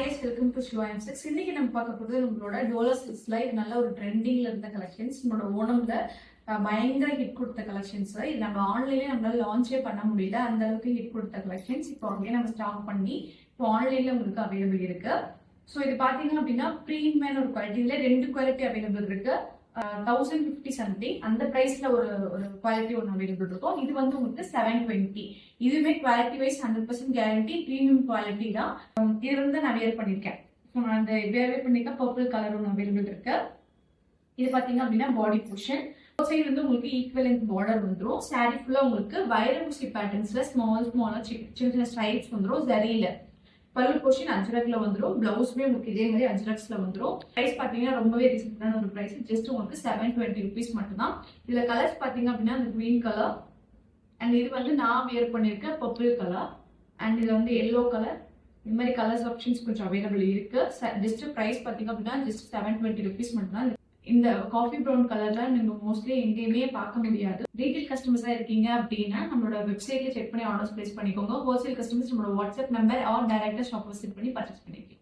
guys, welcome to Shiva M6. இன்னைக்கு நம்ம பார்க்க போறது நம்மளோட டோலா சில்க்ஸ்ல இது நல்ல ஒரு ட்ரெண்டிங்ல இருந்த கலெக்ஷன்ஸ். நம்மளோட ஓணம்ல பயங்கர ஹிட் கொடுத்த கலெக்ஷன்ஸ். இது நம்ம ஆன்லைன்லயே நம்மளால லான்ச்சே பண்ண முடியல, அந்த அளவுக்கு ஹிட் கொடுத்த கலெக்ஷன்ஸ். இப்போ அப்படியே நம்ம ஸ்டாக் பண்ணி இப்போ ஆன்லைன்ல உங்களுக்கு அவைலபிள் இருக்கு. ஸோ இது பாத்தீங்க அப்படின்னா ப்ரீமியமான ஒரு குவாலிட்டியில 2 குவாலிட்டி அவைலபிள் இருக்கு. 1050 சம்திங் அந்த பிரைஸ்ல ஒரு குவாலிட்டி ஒன்று அவைலபிள் இருக்கும். இது வந்து உங்களுக்கு 720. இதுவுமே quality wise 100% guarantee, premium quality தான். இது வந்து நான் வேர் பண்ணிருக்கேன். நான் அந்த வேர் பண்ணிருக்கேன். பர்பிள் கலர் ஒன்று அவைலபிள் இருக்கு. இது பாத்தீங்க அப்படின்னா பாடி போர்ஷன் சைடு வந்து உங்களுக்கு ஈக்குவலன்ட் பார்டர் வந்துடும். சாரி ஃபுல்லா உங்களுக்கு வைரமுசி பேட்டர்ன்ஸ்ல ஸ்மாலா சின்ன சின்ன ஸ்ட்ரைப்ஸ் வந்துடும். ஜரியில பல்லு போர்ஷன் அஜ்ரக்ல வந்துடும். பிளவுஸ்மே உங்களுக்கு இதே மாதிரி அஜ்ரக்ஸ்ல வந்துடும். பிரைஸ் பாத்தீங்கன்னா ரொம்பவே ரீசனபிளான ஒரு பிரைஸ். ஜஸ்ட் உங்களுக்கு 720 rupees மட்டும் தான். இதுல கலர்ஸ் பாத்தீங்க அப்படின்னா அந்த கிரீன் கலர் அண்ட் இது வந்து நான் வேர் பண்ணிருக்கேன் பர்பிள் கலர் அண்ட் இதுல வந்து எல்லோ கலர். இந்த மாதிரி கலர்ஸ் ஆப்ஷன்ஸ் கொஞ்சம் அவைலபிள் இருக்கு. ஜஸ்ட் பிரைஸ் பாத்தீங்க அப்படின்னா ஜஸ்ட் 720 rupees மட்டும் தான். இந்த காஃபி ப்ரௌன் கலர்ல நீங்க மோஸ்ட்லி எங்கேயுமே பார்க்க முடியாது. ரீட்டைல் கஸ்டமர்ஸா இருக்கீங்க அப்படின்னா நம்மளோட வெப்சைட்ல செக் பண்ணி ஆர்டர்ஸ் பிளேஸ் பண்ணிக்கோங்க. ஹோல்சேல் கஸ்டமர்ஸ் நம்மளோட வாட்ஸ்அப் நம்பர் ஆர் டைரக்டா ஷாப் விசிட் பண்ணி பர்ச்சேஸ் பண்ணிக்கலாம்.